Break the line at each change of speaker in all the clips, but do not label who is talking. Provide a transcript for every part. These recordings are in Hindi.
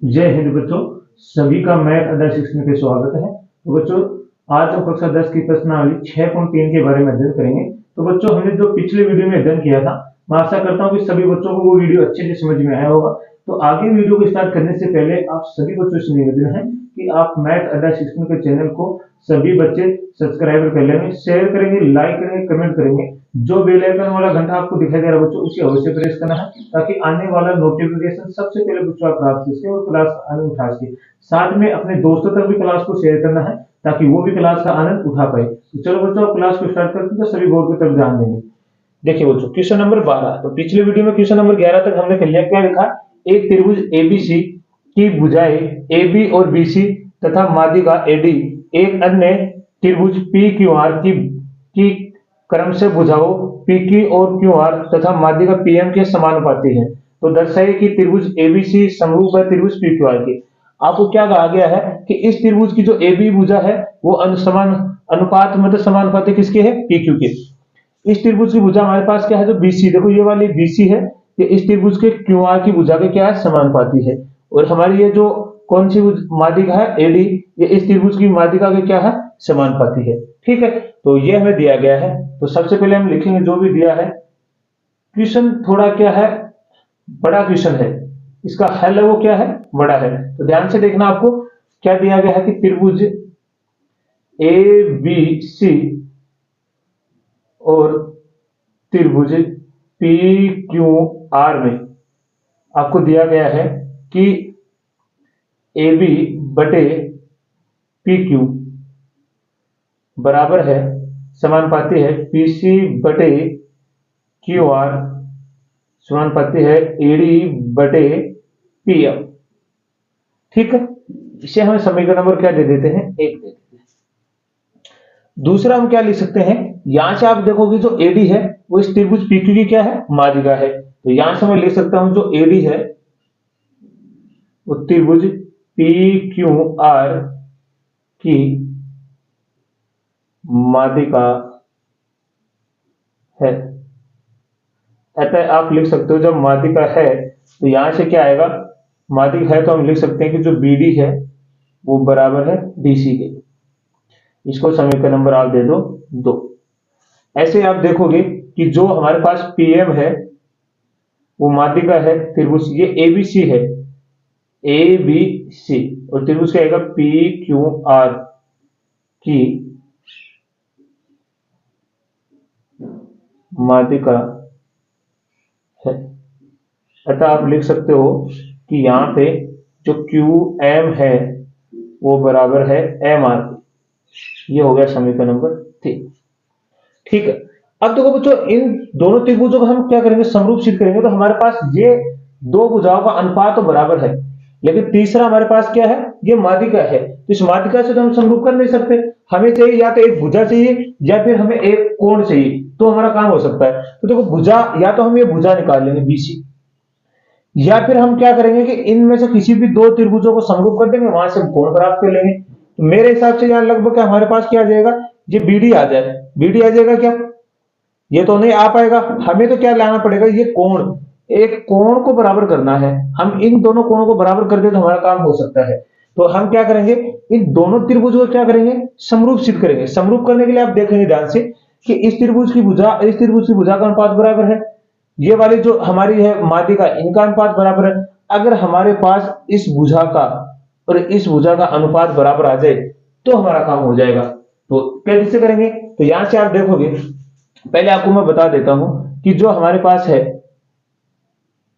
जय हिंद बच्चों। सभी का मैथ अदर शिक्षण में स्वागत है। तो बच्चों, आज हम कक्षा 10 की प्रश्नावली 6.3 के बारे में अध्ययन करेंगे। तो बच्चों, हमने जो पिछले वीडियो में अध्ययन किया था, मैं आशा करता हूँ कि सभी बच्चों को वो वीडियो अच्छे से समझ में आया होगा। तो आगे वीडियो को स्टार्ट करने से पहले आप सभी बच्चों से निवेदन है कि आप मैथ अदर शिक्षण के चैनल को सभी बच्चे सब्सक्राइब कर लेंगे, शेयर करेंगे, लाइक करेंगे, कमेंट करेंगे। जो बेल आइकन वाला घंटा आपको दिखाई दे रहा है बच्चों, उसे अवश्य प्रेस करना है ताकि आने वाला नोटिफिकेशन सबसे पहले बच्चों आप प्राप्त कर सके और क्लास का आनंद उठा सके। साथ में अपने दोस्तों तक भी क्लास को शेयर करना है ताकि वो भी क्लास का आनंद उठा पाए। तो चलो बच्चों, आप क्लास को स्टार्ट करते हैं, तो सभी बोर्ड की तरफ ध्यान देंगे। देखिए बच्चों, क्वेश्चन नंबर 12। तो पिछले वीडियो में क्वेश्चन नंबर 11 तक हमने कर लिया। क्या लिखा? एक त्रिभुज एबीसी की भुजाएं एबी और बीसी तथा माध्यिका एडी एक अन्य त्रिभुज पी क्यू आर की क्रम से भुजाओं पीक्यू और क्यू आर तथा माध्यिका पीएम के समानुपाती है। तो दर्शाइए कि त्रिभुज एबीसी समरूप है त्रिभुज पीक्यू आर के। आपको क्या कहा गया है कि इस त्रिभुज की जो एबी भुजा है वो समान अनुपात मतलब समानुपाती किसके है? पीक्यू के। इस त्रिभुज की भुजा हमारे पास क्या है? जो बीसी, देखो ये वाली बीसी है, ये इस त्रिभुज के क्यूआर की भुजा के क्या है? समानुपाती है। और हमारी ये जो कौन सी माध्यिका है? एडी, ये इस त्रिभुज की माध्यिका के क्या है? समानुपाती है। ठीक है, तो ये हमें दिया गया है। तो सबसे पहले हम लिखेंगे जो भी दिया है। क्वेश्चन थोड़ा क्या है? बड़ा क्वेश्चन है। इसका हल है वो क्या है? बड़ा है। तो ध्यान से देखना, आपको क्या दिया गया है कि त्रिभुज ए बी सी और त्रिभुज पी क्यू आर में आपको दिया गया है कि ए बी बटे पी क्यू बराबर है, समानुपाती है पी सी बटे क्यू आर, समानुपाती है एडी बटे पी एम। ठीक है, इसे हमें समीकरण नंबर क्या दे देते हैं? 1 दे देते हैं। दूसरा हम क्या लिख सकते हैं? यहां से आप देखोगे जो एडी है वो इस त्रिभुज पीक्यू की क्या है? माध्यिका है। तो यहां से मैं लिख सकता हूं जो एडी है वो त्रिभुज पी क्यू आर की माध्यिका है। अतः आप लिख सकते हो जब माध्यिका है तो यहां से क्या आएगा? माध्यिका है तो हम लिख सकते हैं कि जो बीडी है वो बराबर है डीसी के। इसको समीकरण नंबर आप दे दो 2। ऐसे आप देखोगे कि जो हमारे पास पीएम है वो माध्यिका है त्रिभुज, ये एबीसी है, ए बी सी, और त्रिभुज क्या आएगा? पी क्यू आर की माध्यिका है। अतः आप लिख सकते हो कि यहां पे जो क्यू एम है वो बराबर है एम आर की। ये हो गया समीकरण नंबर 3। ठीक है, अब देखो बच्चों, इन दोनों त्रिभुजों को हम क्या करेंगे? समरूप सिद्ध करेंगे। तो हमारे पास ये दो भुजाओं का अनुपात तो बराबर है, लेकिन तीसरा हमारे पास क्या है? ये माध्यिका है। तो इस माध्यिका से तो हम समरूप कर नहीं सकते। हमें चाहिए या तो एक भुजा चाहिए या फिर हमें एक कोण चाहिए, तो हमारा काम हो सकता है। तो देखो भुजा, या तो हम ये भुजा निकाल लेंगे बीसी, या फिर हम क्या करेंगे कि इनमें से किसी भी दो त्रिभुजों को समरूप कर देंगे, वहां से हम कोण प्राप्त कर लेंगे। तो मेरे हिसाब से यहाँ लगभग क्या हमारे पास क्या आ जाएगा? ये बीडी आ जाए। बीडी आ जाएगा क्या? ये तो नहीं आ पाएगा। हमें तो क्या लाना पड़ेगा? ये कोण, एक कोण को बराबर करना है। हम इन दोनों कोणों को बराबर कर दे तो हमारा काम हो सकता है। तो हम क्या करेंगे? इन दोनों त्रिभुजों को क्या करेंगे? समरूप सिद्ध करेंगे। समरूप करने के लिए आप देखेंगे ध्यान से कि इस त्रिभुज की भुजा इस त्रिभुज की भुजा का अनुपात बराबर है, ये वाली जो हमारी है माध्यिका, इनका अनुपात बराबर है। अगर हमारे पास इस भुजा का और इस भुजा का अनुपात बराबर आ जाए तो हमारा काम हो जाएगा। तो कैसे करेंगे? तो यहां से आप देखोगे, पहले आपको मैं बता देता हूं कि जो हमारे पास है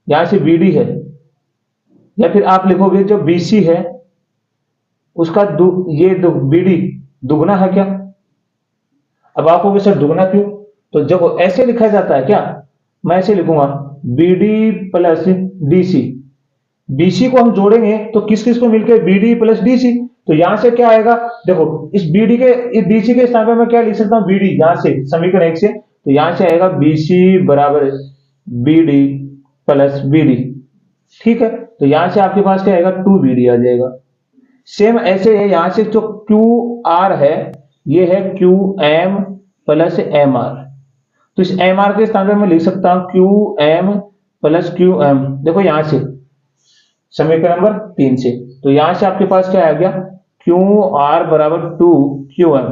यहां से बीडी है, या फिर आप लिखोगे जो बीसी है उसका बीडी दुगना है क्या? अब आप कहोगे सर दुगना क्यों? तो जब ऐसे लिखा जाता है क्या? मैं ऐसे लिखूंगा बीडी प्लस डीसी। बीसी को हम जोड़ेंगे तो किस किस को मिलकर? BD plus DC. तो यहां से क्या आएगा? देखो इस बीडी के इस डीसी के स्थान पर मैं क्या लिख सकता हूं? बीडी, यहां से समीकरण 1 से। तो यहां से आएगा बीसी बराबर बीडी प्लस बीडी। ठीक है, तो यहां से आपके पास क्या आएगा? 2BD आ जाएगा। सेम ऐसे है, यहां से जो क्यू आर है ये है Q M plus M R. तो इस एम आर के स्थान पर मैं लिख सकता हूं Q M plus Q M. देखो यहां से समीकरण नंबर 3 से। तो यहां से आपके पास क्या आ गया, क्यू आर बराबर 2 QM।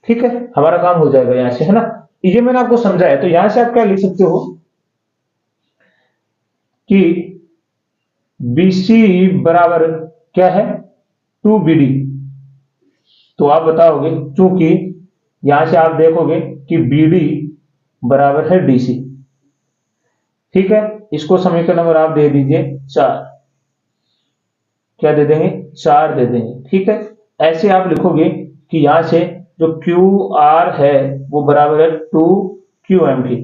ठीक है, हमारा काम हो जाएगा यहां से, है ना। ये मैंने आपको समझाया। तो यहां से आप क्या लिख सकते हो कि BC बराबर क्या है, 2BD। तो आप बताओगे, क्योंकि यहां से आप देखोगे कि BD बराबर है DC। ठीक है, इसको समीकरण नंबर आप दे दीजिए 4। क्या दे देंगे, 4 दे देंगे। ठीक है, ऐसे आप लिखोगे कि यहां से जो QR है वो बराबर है 2QM की।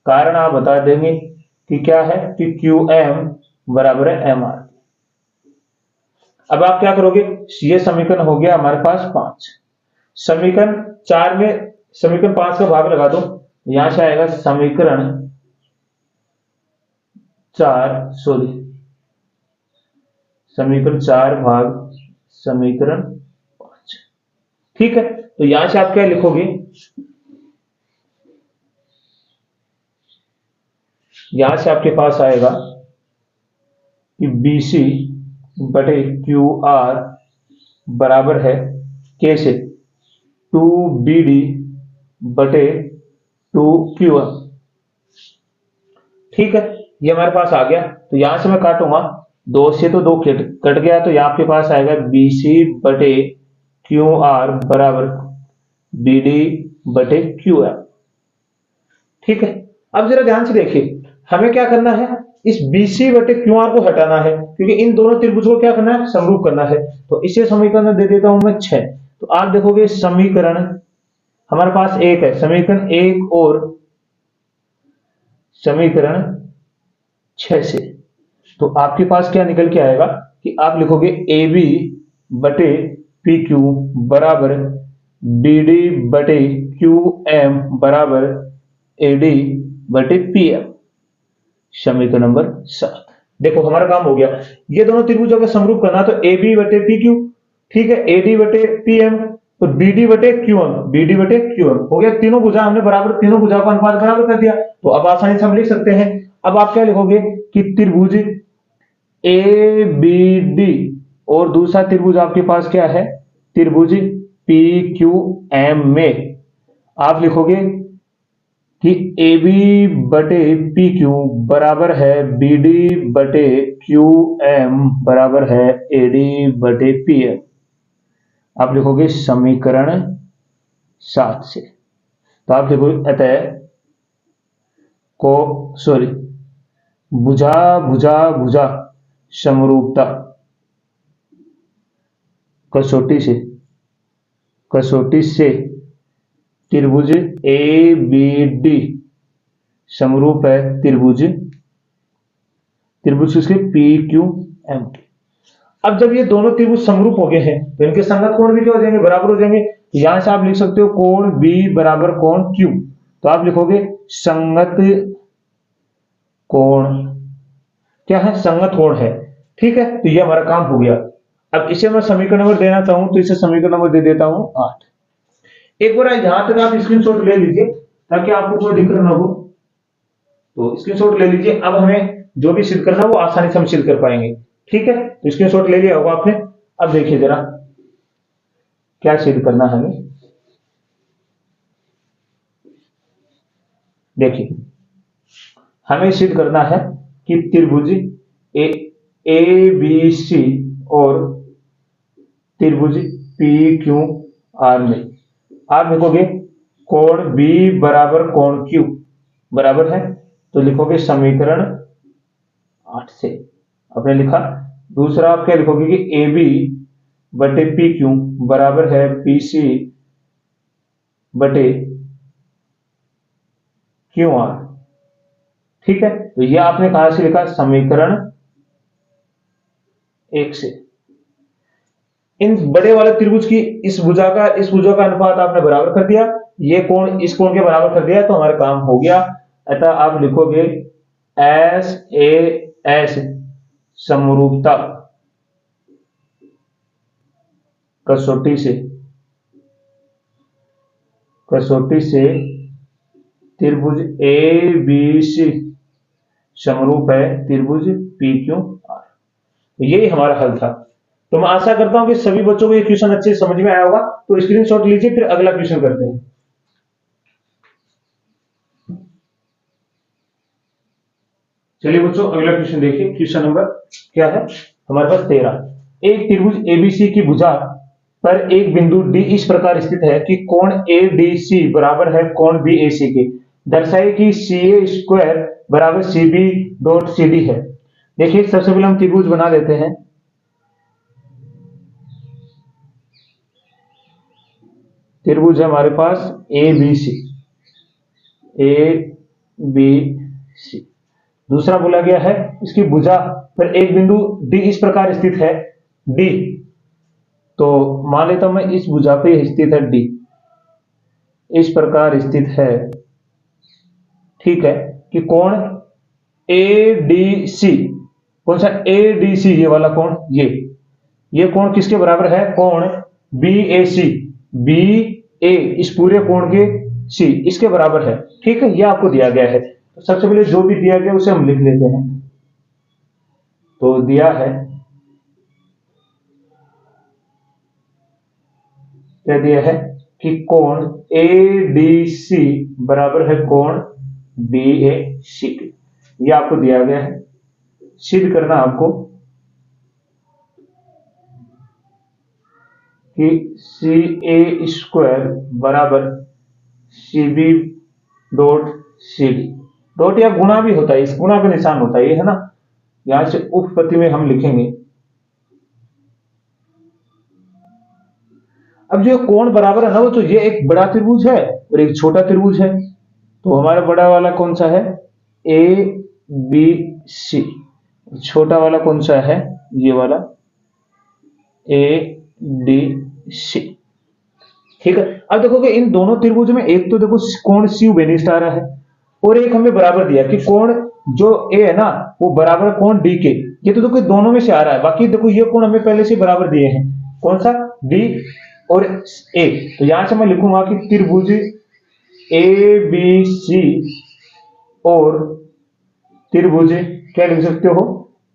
कारण आप बता देंगे कि क्या है, कि QM बराबर है MR। अब आप क्या करोगे, ये समीकरण हो गया हमारे पास 5। समीकरण 4 में समीकरण 5 का भाग लगा दो, यहां से आएगा समीकरण 4, सॉरी, समीकरण 4 भाग समीकरण 5। ठीक है, तो यहां से आप क्या लिखोगे, यहां से आपके पास आएगा कि BC बटे QR बराबर है कैसे, 2BD बटे 2QM। ठीक है, ये हमारे पास आ गया। तो यहां से मैं काटूंगा, 2 से तो 2 कट गया, तो यहां आपके पास आएगा BC बटे QR बराबर BD बटे QM। ठीक है, अब जरा ध्यान से देखिए, हमें क्या करना है, इस BC बटे QR को हटाना है, क्योंकि इन दोनों त्रिभुज को क्या करना है, समरूप करना है। तो इसे समीकरण दे देता हूं मैं 6। तो आप देखोगे समीकरण हमारे पास एक है, समीकरण 1 और समीकरण 6 से। तो आपके पास क्या निकल के आएगा कि आप लिखोगे AB बटे PQ बराबर BD बटे QM बराबर AD बटे PM। समीकरण नंबर 7। देखो हमारा काम हो गया, ये दोनों त्रिभुजों का समरूप करना, तो AB बटे PQ, ठीक है, AD बटे PM, तो BD बटे QM, BD बटे QM हो गया। तीनों भुजा हमने बराबर, तीनों भुजा का अनुपात बराबर कर दिया। तो अब आसानी से हम लिख सकते हैं। अब आप क्या लिखोगे कि त्रिभुज ABD और दूसरा त्रिभुज आपके पास क्या है, त्रिभुज PQM में आप लिखोगे कि AB बटे PQ बराबर है BD बटे QM बराबर है AD बटे PM। आप लिखोगे समीकरण 7 से। तो आप लिखोगे अतः को सॉरी भुजा भुजा भुजा समरूपता कसौटी से त्रिभुज ABD समरूप है त्रिभुज किसके, PQM के। अब जब ये दोनों त्रिभुज समरूप हो गए हैं, तो इनके संगत कोण भी क्या हो जाएंगे, बराबर हो जाएंगे। तो यहां से आप लिख सकते हो कोण B बराबर कोण Q। तो आप लिखोगे संगत कोण क्या है, संगत कोण है। ठीक है, तो ये हमारा काम हो गया। अब इसे मैं समीकरण नंबर देना चाहूं, तो इसे समीकरण नंबर दे देता हूं 8। एक बार यहां तक आप स्क्रीनशॉट ले लीजिए, ताकि आपको कोई दिक्कत ना हो। तो स्क्रीनशॉट ले लीजिए। अब हमें जो भी सिद्ध करना है वो आसानी से हम सिद्ध कर पाएंगे। ठीक है, तो स्क्रीनशॉट ले लिया होगा आपने। अब देखिए जरा क्या सिद्ध करना है हमें। देखिए हमें सिद्ध करना है कि त्रिभुज ABC और त्रिभुज PQR में आप लिखोगे कोण B बराबर कोण Q बराबर है। तो लिखोगे समीकरण 8 से, आपने लिखा। दूसरा आप क्या लिखोगे कि AB बटे PQ बराबर है BC बटे QR। ठीक है, तो यह आपने कहां से लिखा, समीकरण 1 से। इन बड़े वाले त्रिभुज की इस भुजा का अनुपात आपने बराबर कर दिया, ये कोण इस कोण के बराबर कर दिया, तो हमारा काम हो गया। अतः आप लिखोगे SAS समरूपता कसौटी से त्रिभुज ABC समरूप है त्रिभुज PQR। तो यही हमारा हल था। तो मैं आशा करता हूं कि सभी बच्चों को ये क्वेश्चन अच्छे से समझ में आया होगा। तो स्क्रीनशॉट लीजिए, फिर अगला क्वेश्चन करते हैं। चलिए बच्चों, अगला क्वेश्चन देखिए। क्वेश्चन नंबर क्या है हमारे पास 13। एक त्रिभुज एबीसी की भुजा पर एक बिंदु डी इस प्रकार स्थित है कि कोण एडीसी बराबर है कोण बीएसी के। दर्शाइए कि सी ए स्क्वायर बराबर C B dot C D है। देखिए, सबसे पहले हम त्रिभुज बना देते हैं। त्रिभुज है हमारे पास A B C, A B C. दूसरा बोला गया है इसकी भुजा पर एक बिंदु डी इस प्रकार स्थित है, डी। तो मान लेता हूं मैं इस भुजा पे स्थित है डी, इस प्रकार स्थित है, ठीक है, कि कोण एडीसी, कौन सा एडीसी, ये वाला कोण, ये कोण किसके बराबर है, कोण बीएसी, बी ए इस पूरे कोण के सी इसके बराबर है। ठीक है, ये आपको दिया गया है। तो सबसे पहले जो भी दिया गया उसे हम लिख लेते हैं। तो दिया है, क्या दिया है कि कोण एडीसी बराबर है कोण बीएसी के। ये आपको दिया गया है, सिद्ध करना आपको कि सी ए स्क्वायर बराबर C B dot C D. Dot या गुणा भी होता है, इस गुणा का निशान होता है, ये है ना। यहां से उपपत्ति में हम लिखेंगे। अब जो कोण बराबर है ना, वो तो ये एक बड़ा त्रिभुज है और एक छोटा त्रिभुज है। तो हमारा बड़ा वाला कौन सा है, ए बी सी। छोटा वाला कौन सा है, ये वाला ए डी सी। ठीक है, अब देखोगे इन दोनों त्रिभुज में एक तो देखो कोण सी बेनिस्ट आ रहा है, और एक हमें बराबर दिया कि कोण जो ए है ना वो बराबर कोण डी के। ये तो देखो दोनों में से आ रहा है। बाकी देखो ये कोण हमें पहले से बराबर दिए हैं, कौन सा, डी और ए। तो यहां से मैं लिखूंगा कि त्रिभुज ए बी सी और त्रिभुज क्या लिख सकते हो,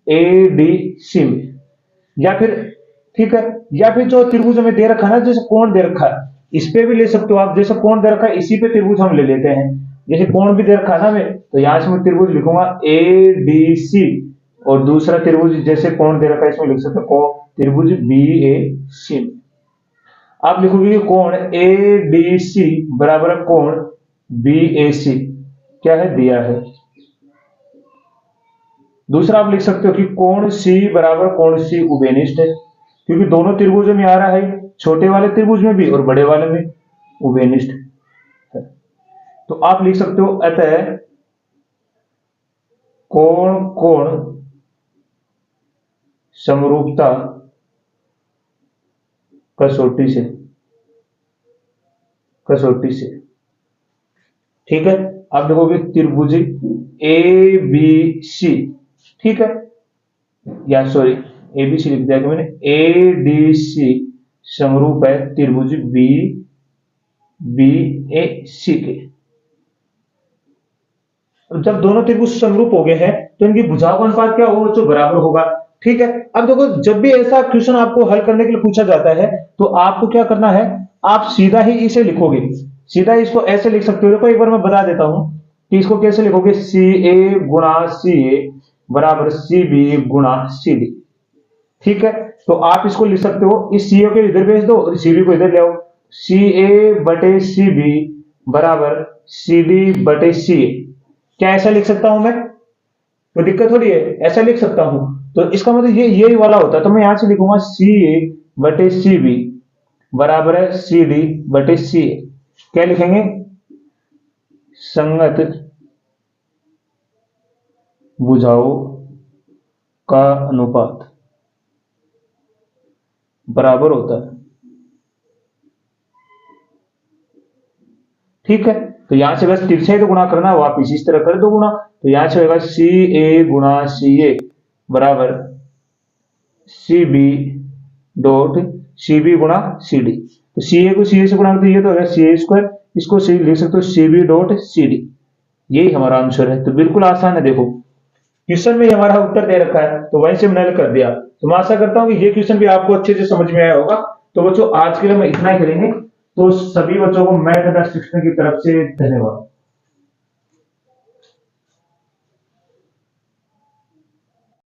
ए डी सी में। या फिर, ठीक है, या फिर जो त्रिभुज हमें दे रखा है ना, जैसे कोण दे रखा है इस पे भी ले सकते हो आप। जैसे कोण दे रखा है इसी पे त्रिभुज हम ले लेते हैं। जैसे कोण भी दे रखा है ना हमें, तो यहां से मैं त्रिभुज लिखूंगा ए डी सी, और दूसरा त्रिभुज जैसे कोण दे रखा है इसमें लिख सकते हो त्रिभुज बी ए सी। आप लिखोगे कि कोण ए डी सी बराबर कोण बी ए सी क्या है, दिया है। दूसरा आप लिख सकते हो कि कोण सी बराबर कोण सी उभयनिष्ठ है, क्योंकि दोनों त्रिभुजों में आ रहा है, छोटे वाले त्रिभुज में भी और बड़े वाले में उभयनिष्ठ है। तो आप लिख सकते हो अतः कोण कोण समरूपता कसौटी से, कसौटी से। ठीक है, आप देखोगे त्रिभुज ए बी सी, ठीक है, या सॉरी एबीसी लिख दिया मैंने, ए डी सी समरूप है त्रिभुज बी बी ए सी के। जब दोनों त्रिभुज समरूप हो गए हैं तो इनकी भुजाओं का अनुपात क्या होगा, जो बराबर होगा। ठीक है, अब देखो जब भी ऐसा क्वेश्चन आपको हल करने के लिए पूछा जाता है तो आपको क्या करना है, आप सीधा ही इसे लिखोगे, सीधा इसको ऐसे लिख सकते हो। देखो एक बार मैं बता देता हूं कि इसको कैसे लिखोगे, सी ए गुणा सी ए बराबर सी बी गुणा सी डी। ठीक है, तो आप इसको लिख सकते हो, इस सी ए को इधर भेज दो और सी बी को इधर ले आओ। सी ए बटे सी बी बराबर सी डी बटे सी ए। क्या ऐसा लिख सकता हूं मैं, कोई दिक्कत थोड़ी है, ऐसा लिख सकता हूं। तो इसका मतलब ये वाला होता है। तो मैं यहां से लिखूंगा सी ए बटे सी बी बराबर है सी डी बटे सी ए। क्या लिखेंगे, संगत भुजाओं का अनुपात बराबर होता है। ठीक है, तो यहां से बस तिरछे तो गुणा करना, वापिस इस तरह कर दो गुणा। तो यहां से होगा सी ए गुणा सी ए बराबर C B dot C B गुणा सी डी। तो सी ए को सी ए से गुणा करते ये तो होगा सी ए स्क्वायर, इसको सी लिख सकते हो C B dot C D. यही हमारा आंसर है। तो बिल्कुल आसान है, देखो क्वेश्चन में ही हमारा उत्तर दे रखा है, तो वहीं से हमने हल कर दिया। तो मैं आशा करता हूँ कि ये क्वेश्चन भी आपको अच्छे से समझ में आया होगा। तो बच्चों आज के लिए हम इतना ही करेंगे। तो सभी बच्चों को मैथ अडा 16 की तरफ से धन्यवाद।